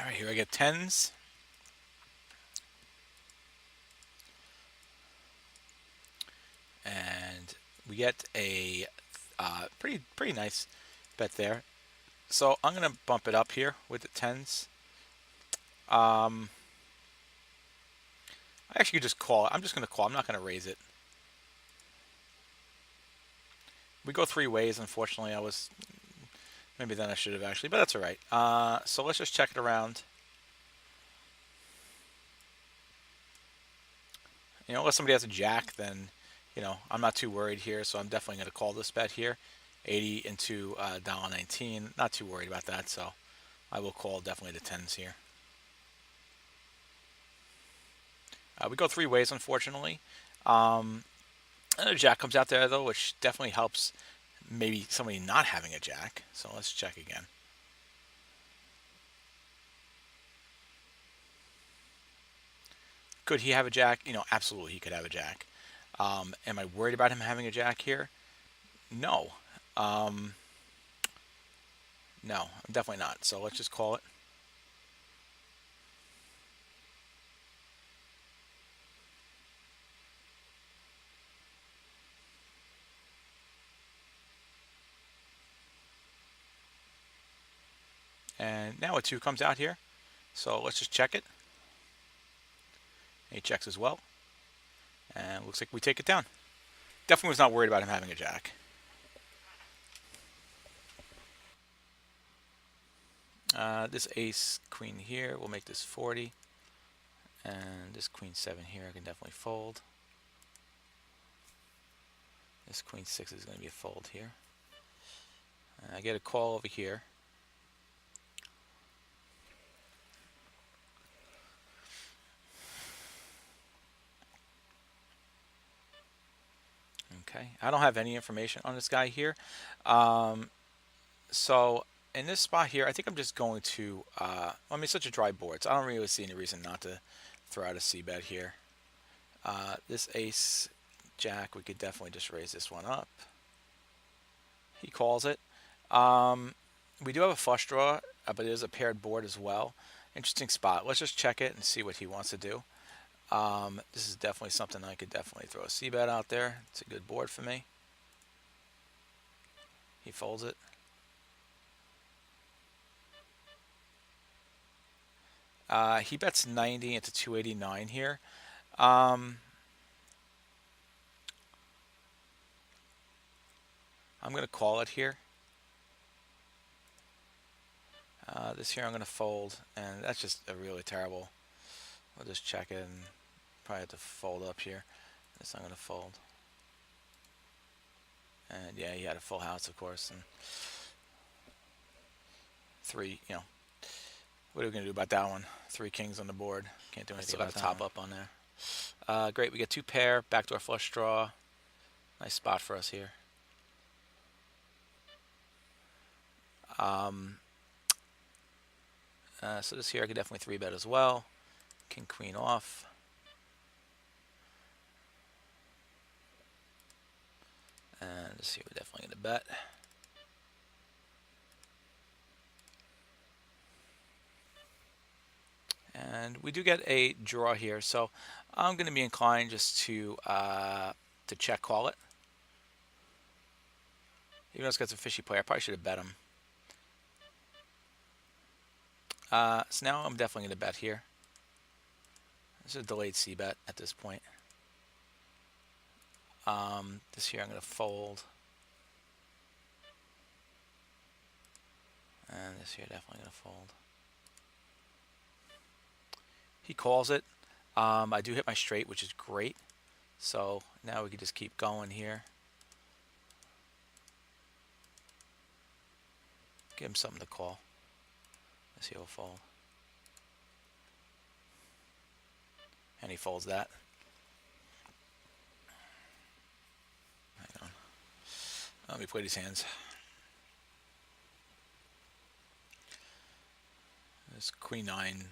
All right, here I get tens. And we get a pretty nice bet there. So I'm gonna bump it up here with the tens. Um, I actually could just call it. I'm just gonna call. I'm not gonna raise it. We go three ways. Unfortunately, I was maybe then I should have actually, but that's all right. So let's just check it around. Unless somebody has a jack, then I'm not too worried here. So I'm definitely gonna call this bet here. 80 into $1.19. Not too worried about that. So I will call definitely the tens here. We go three ways, unfortunately. And a jack comes out there, though, which definitely helps maybe somebody not having a jack. So let's check again. Could he have a jack? Absolutely he could have a jack. Am I worried about him having a jack here? No. No, I'm definitely not. So let's just call it. And now a 2 comes out here. So let's just check it. He checks as well. And looks like we take it down. Definitely was not worried about him having a jack. This ace queen here will make this 40. And this queen 7 here I can definitely fold. This queen 6 is going to be a fold here. I get a call over here. Okay, I don't have any information on this guy here. So in this spot here, I think I'm just going to, it's such a dry board, so I don't really see any reason not to throw out a c-bet here. This ace jack, we could definitely just raise this one up. He calls it. We do have a flush draw, but it is a paired board as well. Interesting spot. Let's just check it and see what he wants to do. This is definitely something I could definitely throw a c-bet out there. It's a good board for me. He folds it. He bets 90 into 289 here. I'm going to call it here. This here I'm going to fold, and that's just a really terrible. We'll just check it and probably have to fold up here. This I'm going to fold. And yeah, he had a full house, of course. And 3, what are we going to do about that one? 3 kings on the board. Can't do anything about a top up on there. Great, we get 2 pair, backdoor flush draw. Nice spot for us here. So this here I could definitely 3-bet as well. King, queen off. And this here we're definitely going to bet. And we do get a draw here, so I'm going to be inclined just to check call it. Even though it's got some fishy play, I probably should have bet him. So now I'm definitely going to bet here. This is a delayed c-bet at this point. This here I'm going to fold. And this here definitely going to fold. He calls it. I do hit my straight, which is great. So now we can just keep going here. Give him something to call. This here will fold. And he folds that. Hang on. Let me play these hands. This queen 9.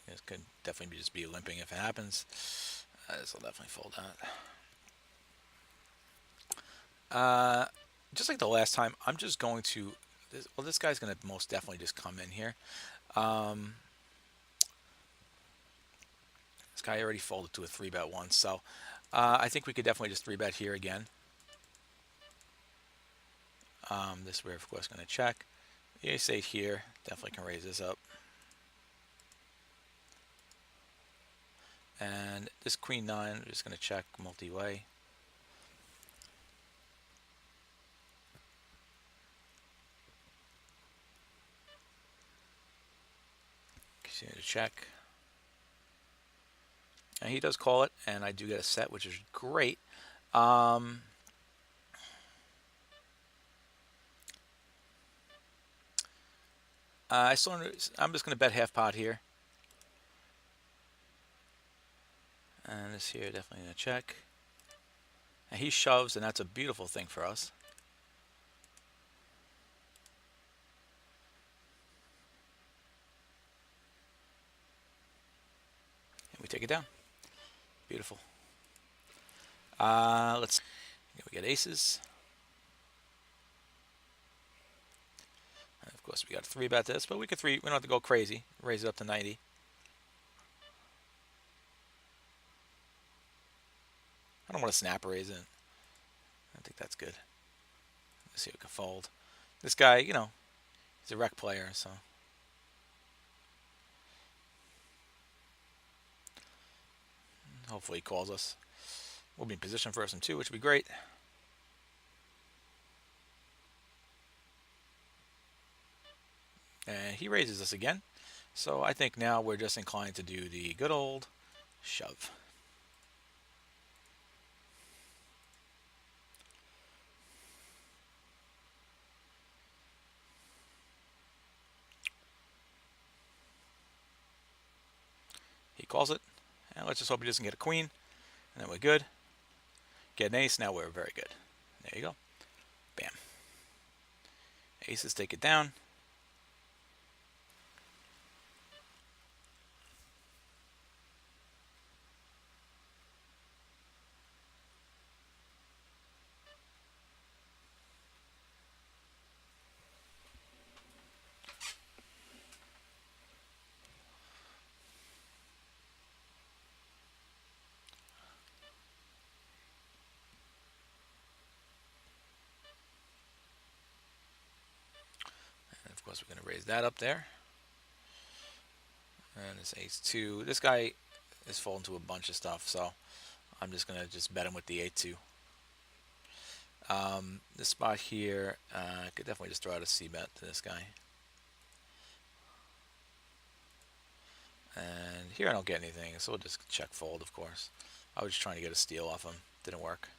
This could definitely just be limping if it happens. This will definitely fold out. Just like the last time, I'm just going to... This guy's going to most definitely just come in here. This guy already folded to a 3-bet once, so I think we could definitely just 3-bet here again. This we're of course going to check. The ace-8 here, definitely can raise this up. And this queen-9, we're just going to check multi-way. Continue to check. And he does call it, and I do get a set, which is great. I'm just going to bet half pot here. And this here, definitely going to check. And he shoves, and that's a beautiful thing for us. And we take it down. Beautiful. Let's. We get aces. And of course, we got to 3-bet this, but we could we don't have to go crazy. Raise it up to 90. I don't want to snap raise it. I think that's good. Let's see if we can fold. This guy, you know, he's a rec player, so. Hopefully he calls us. We'll be in position for some too, which would be great. And he raises us again. So I think now we're just inclined to do the good old shove. He calls it. And let's just hope he doesn't get a queen. And then we're good. Get an ace. Now we're very good. There you go. Bam. Aces take it down. And of course, we're going to raise that up there. And this ace-2. This guy is folding to a bunch of stuff, so I'm just going to just bet him with the 8-2. This spot here, I could definitely just throw out a c-bet to this guy. And here I don't get anything, so we'll just check fold, of course. I was just trying to get a steal off him. Didn't work.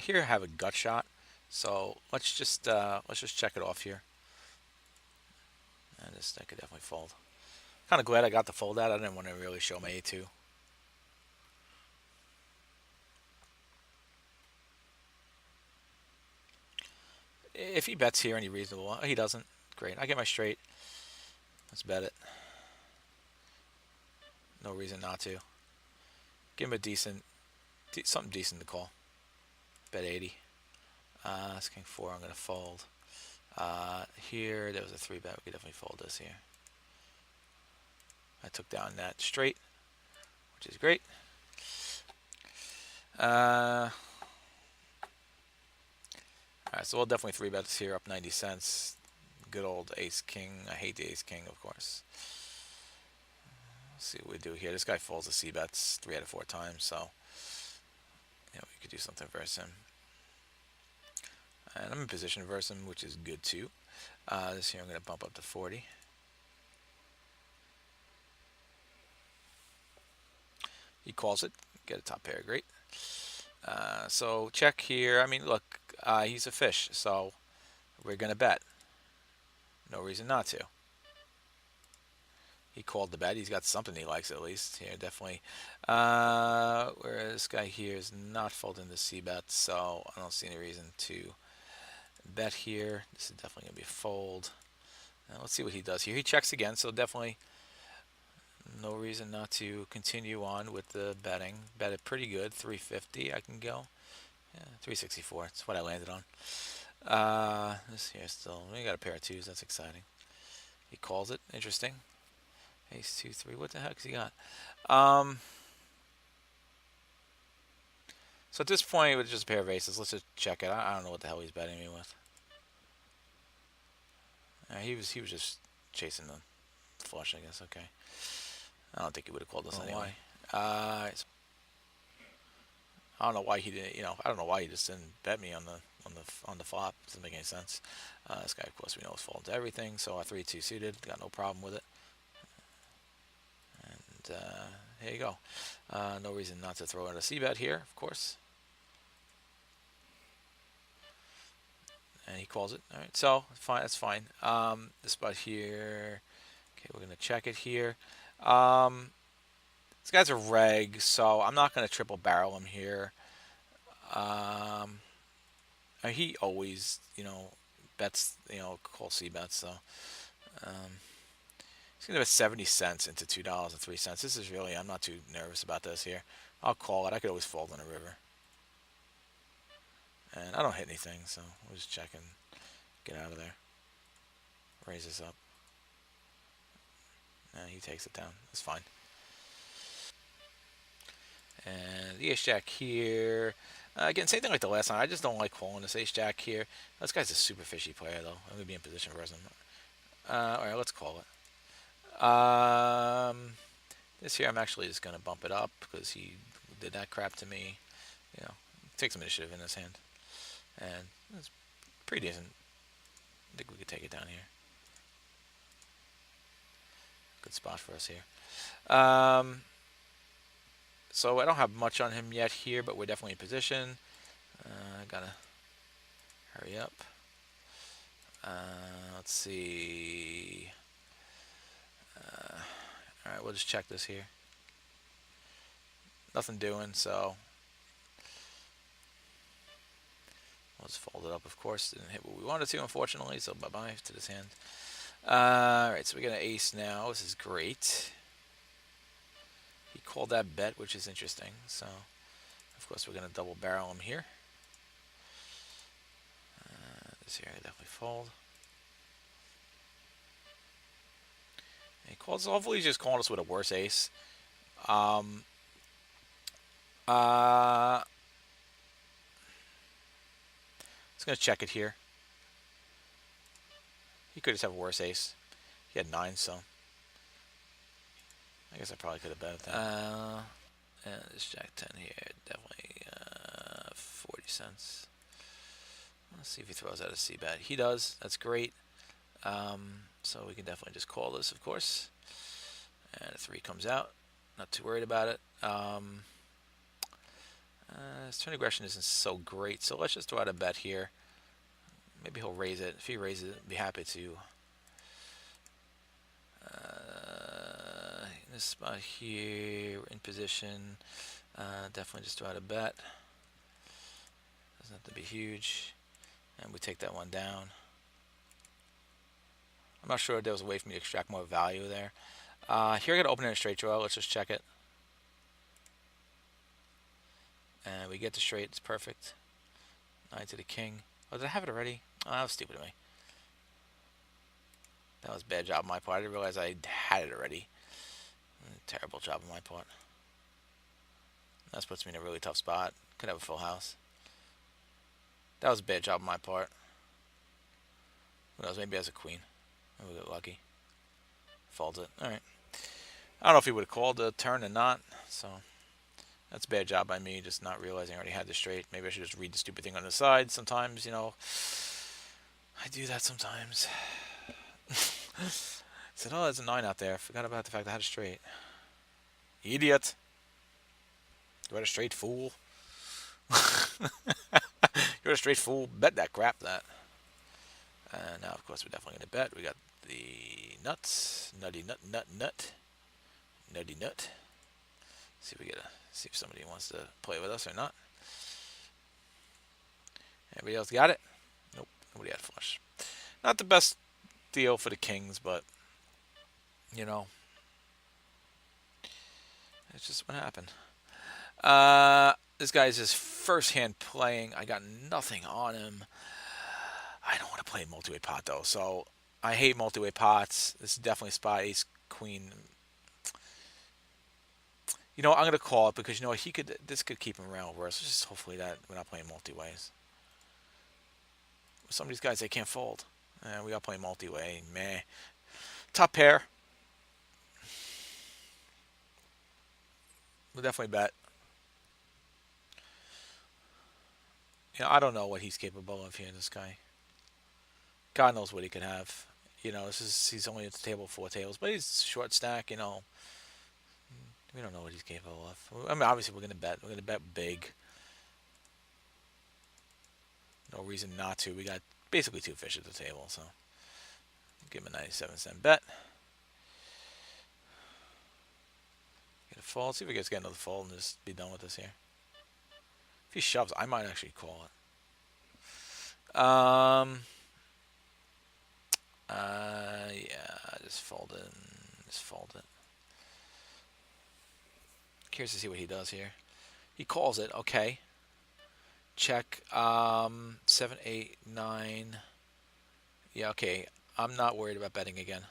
Here I have a gut shot, so let's just check it off here. And I could definitely fold. Kind of glad I got the fold out. I didn't want to really show my A2. If he bets here any reasonable, he doesn't. Great. I get my straight. Let's bet it. No reason not to. Give him a something decent to call. Bet 80. That's king 4. I'm going to fold. Here, there was a 3-bet. We could definitely fold this here. I took down that straight, which is great. Alright, so we'll definitely 3-bet this here up 90 cents. Good old ace-king. I hate the ace-king, of course. Let's see what we do here. This guy folds the c-bets 3 out of 4 times, so yeah, we could do something versus him. And I'm in position versus him, which is good too. This here I'm going to bump up to 40. He calls it. Get a top pair, great. So check here. I mean, look, he's a fish, so we're going to bet. No reason not to. He called the bet. He's got something he likes at least. Here, definitely. Whereas this guy here is not folding the c-bet, so I don't see any reason to bet here. This is definitely going to be a fold. Now let's see what he does here. He checks again, so definitely no reason not to continue on with the betting. Bet it pretty good. 350 I can go. Yeah, 364. That's what I landed on. This here still. We got a pair of twos. That's exciting. He calls it. Interesting. Ace 2 3. What the heck's he got? Um, so at this point, with just a pair of aces, let's just check it. I don't know what the hell he's betting me with. He was just chasing the flush, I guess. Okay. I don't think he would have called us anyway. I don't know why he didn't. I don't know why he just didn't bet me on the flop. Doesn't make any sense. This guy, of course, we know is falling to everything. So our 3-2 suited, got no problem with it. And here you go. No reason not to throw in a C bet here, of course. And he calls it. All right, so fine. That's fine. This spot here. Okay, we're gonna check it here. This guy's a reg, so I'm not gonna triple barrel him here. He always, bets, call C bets. So he's gonna have 70 cents into $2.03. This is really, I'm not too nervous about this here. I'll call it. I could always fold in a river, and I don't hit anything, so we'll just check and get out of there. Raise this up. He takes it down. That's fine. And the ace jack here. Again, same thing like the last time. I just don't like calling this ace jack here. This guy's a super fishy player, though. I'm gonna be in position for him. All right, let's call it. This here, I'm actually just gonna bump it up because he did that crap to me. Take some initiative in his hand, and it's pretty decent. I think we could take it down here. Good spot for us here. So I don't have much on him yet here, but we're definitely in position. Gotta hurry up. Let's see. All right, we'll just check this here. Nothing doing, so we'll just fold it up. Of course, didn't hit what we wanted to, unfortunately. So bye-bye to this hand. All right, so we got an ace now. This is great. He called that bet, which is interesting. So, of course, we're going to double barrel him here. This here, I definitely fold. And he calls. Hopefully, he's just calling us with a worse ace. Just going to check it here. He could just have a worse ace. He had 9, so I guess I probably could have bet that. And this jack 10 here, definitely 40 cents. Let's see if he throws out a C bet. He does. That's great. So we can definitely just call this, of course. And a 3 comes out. Not too worried about it. His turn aggression isn't so great, so let's just throw out a bet here. Maybe he'll raise it. If he raises it, I'd be happy to. In this spot here, we're in position. Definitely just throw out a bet. Doesn't have to be huge. And we take that one down. I'm not sure if there was a way for me to extract more value there. Here I got to open in a straight draw. Let's just check it. And we get the straight. It's perfect. 9 to the king. Oh, did I have it already? Oh, that was stupid of me. That was a bad job on my part. I didn't realize I had it already. Terrible job on my part. That puts me in a really tough spot. Could have a full house. That was a bad job on my part. Who knows? Maybe as a queen. Maybe we got lucky. Folds it. Alright. I don't know if he would have called the turn or not. So that's a bad job by me, just not realizing I already had the straight. Maybe I should just read the stupid thing on the side. Sometimes, I do that sometimes. Said, oh, there's a 9 out there. Forgot about the fact I had a straight. Idiot. You had a straight, fool. You're a straight fool. Bet that crap, that. And now, of course, we're definitely going to bet. We got the nuts. Nutty nut, nut, nut. Nutty nut. See if somebody wants to play with us or not. Anybody else got it? Nope. Nobody had flush. Not the best deal for the kings, but it's just what happened. This guy's his first hand playing. I got nothing on him. I don't want to play multi-way pot though, so I hate multi-way pots. This is definitely spot ace queen You know, I'm gonna call it because you know he could. This could keep him around worse. Just hopefully that we're not playing multi-ways. Some of these guys they can't fold. We got playing multi-way. Meh. Top pair. We'll definitely bet. You know, I don't know what he's capable of here. This guy. God knows what he could have. You know, this is he's only at the table 4 tables, but he's short stack. You know, we don't know what he's capable of. I mean, obviously we're gonna bet. We're gonna bet big. No reason not to. We got basically 2 fish at the table, so give him a 97-cent bet. Get a fold. See if we get another fold and just be done with this here. If he shoves, I might actually call it. Yeah, just fold it. Just fold it. Curious to see what he does here. He calls it. Okay. Check. 7, 8, 9. Yeah. Okay. I'm not worried about betting again.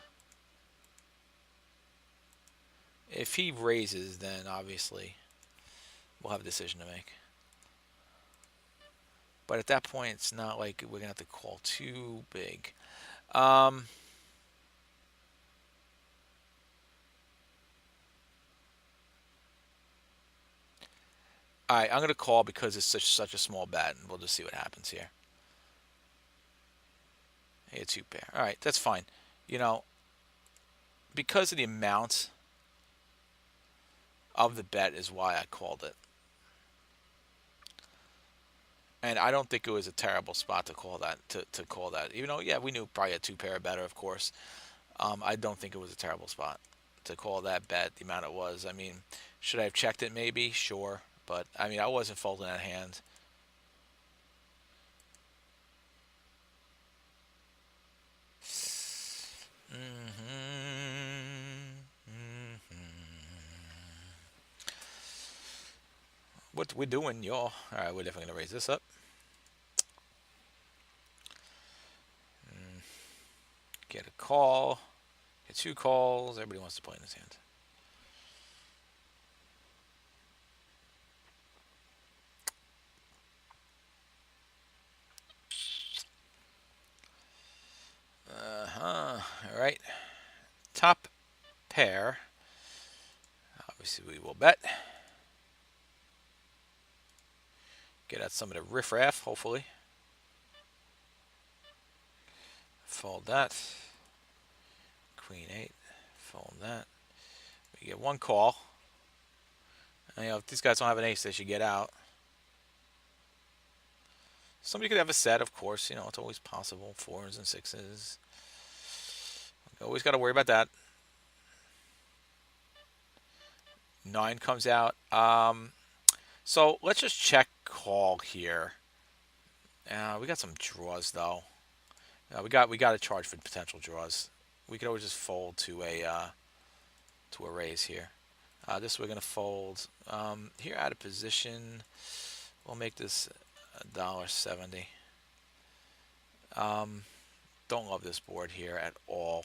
If he raises, then obviously we'll have a decision to make. But at that point, it's not like we're gonna have to call too big. All right, I'm gonna call because it's such a small bet, and we'll just see what happens here. Hey, a 2 pair. All right, that's fine. You know, because of the amount of the bet is why I called it, and I don't think it was a terrible spot to call that. To call that, even though yeah, we knew probably a 2 pair better, of course. I don't think it was a terrible spot to call that bet. The amount it was. I mean, should I have checked it? Maybe, sure, but I mean, I wasn't folding that hand. What we doing, y'all? All right, we're definitely gonna raise this up. Get a call. Get 2 calls. Everybody wants to play in this hand. All right. Top pair. Obviously, we will bet. Get out some of the riffraff, hopefully. Fold that. Queen 8. Fold that. We get 1 call. And, you know, if these guys don't have an ace, they should get out. Somebody could have a set, of course. You know, it's always possible. 4s and 6s. Always got to worry about that. 9 comes out. So let's just check call here. We got some draws though. We got to charge for potential draws. We could always just fold to a raise here. This we're gonna fold. Here out of position. We'll make this $1.70. Don't love this board here at all.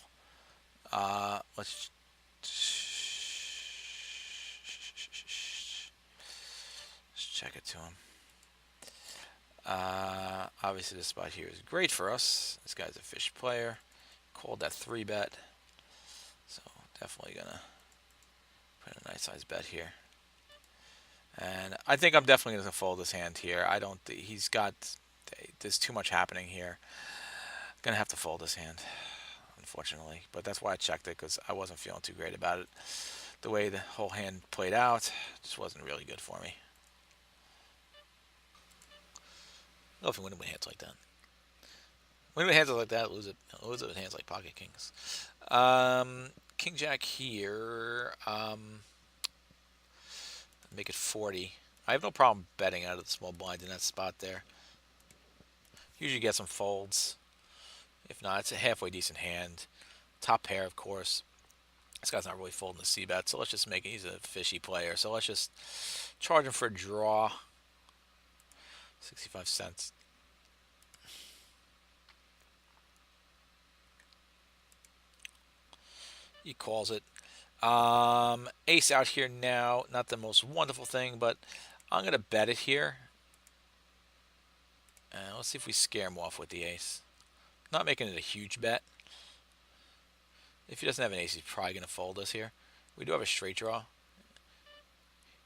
Let's check it to him. Obviously, this spot here is great for us. This guy's a fish player. Called that 3-bet. So definitely gonna put a nice size bet here. And I think I'm definitely gonna fold this hand here. I don't. He's got. There's too much happening here. Gonna have to fold this hand, unfortunately. But that's why I checked it because I wasn't feeling too great about it. The way the whole hand played out just wasn't really good for me. No, if you win with hands like that. Win with hands like that, lose it. Lose it with hands like pocket kings. King Jack here. Make it 40. I have no problem betting out of the small blind in that spot there. Usually get some folds. If not, it's a halfway decent hand. Top pair, of course. This guy's not really folding the c-bet, so let's just make it. He's a fishy player, so let's just charge him for a draw. 65 cents. He calls it. Ace out here now. Not the most wonderful thing, but I'm going to bet it here. And let's see if we scare him off with the ace. Not making it a huge bet. If he doesn't have an ace, he's probably going to fold us here. We do have a straight draw.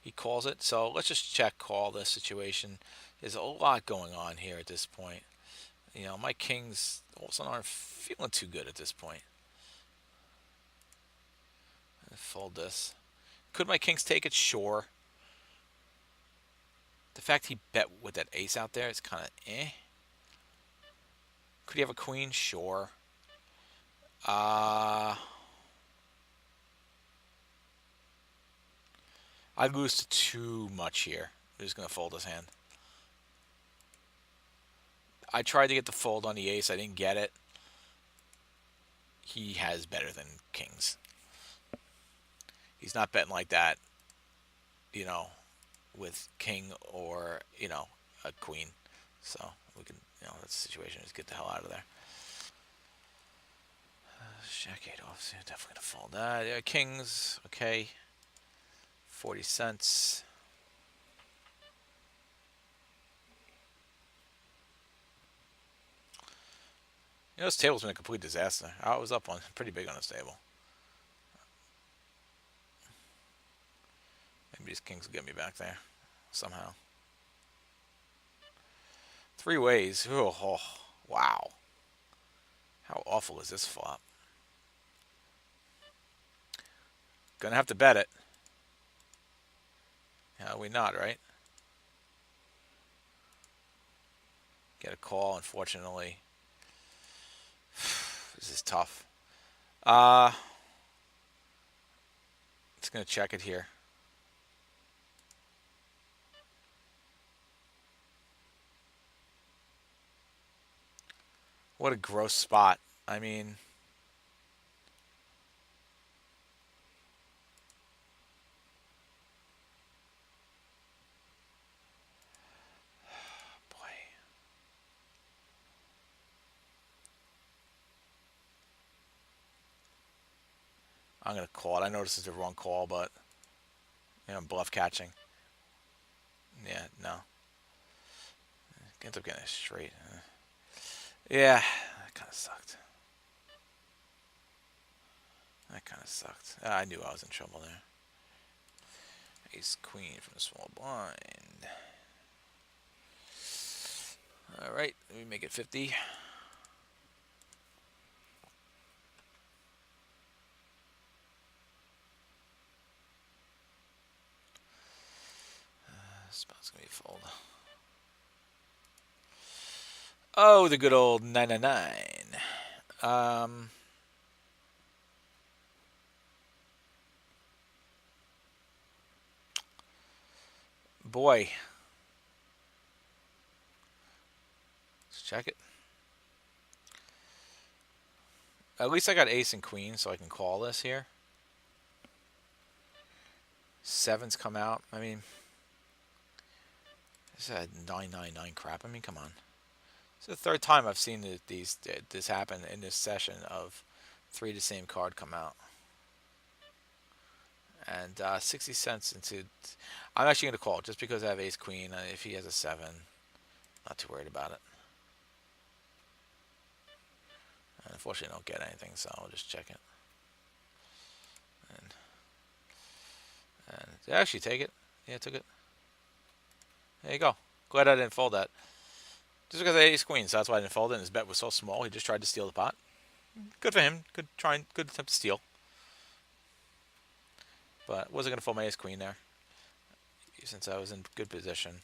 He calls it. So let's just check call this situation. There's a lot going on here at this point. You know, my kings also aren't feeling too good at this point. Fold this. Could my kings take it? Sure. The fact he bet with that ace out there is kind of eh. Could he have a queen? Sure. I lose to too much here. I'm just going to fold his hand. I tried to get the fold on the ace. I didn't get it. He has better than kings. He's not betting like that, you know, with king or, you know, a queen. So we can, you know, that's the situation. Just get the hell out of there. Jack 8 off. So definitely going to fold that. Kings, okay. 40 cents. You know, this table's been a complete disaster. I was up on pretty big on this table. Maybe these kings will get me back there somehow. 3 ways. Oh, wow. How awful is this flop? Gonna have to bet it. Yeah, we not, right? Get a call, unfortunately. This is tough. It's gonna check it here. What a gross spot. I mean, boy. I'm gonna call it. I know this is the wrong call, but you know, bluff catching. Yeah, no. Ends up getting it straight. Yeah, that kind of sucked. That kind of sucked. I knew I was in trouble there. Ace queen from the small blind. All right, let me make it 50. Spot's gonna be fold. Oh, the good old 999. Boy. Let's check it. At least I got ace and queen, so I can call this here. Sevens come out. I mean, this is a 999 crap. I mean, come on. It's the third time I've seen this happen in this session of 3 the same card come out. And 60 cents into... I'm actually going to call just because I have ace queen. If he has a 7, not too worried about it. And unfortunately, I don't get anything, so I'll just check it. And did I actually take it? Yeah, I took it. There you go. Glad I didn't fold that. Just because I had ace queen, so that's why I didn't fold it. And his bet was so small, he just tried to steal the pot. Good for him. Good attempt to steal. But wasn't going to fold my ace queen there, since I was in good position.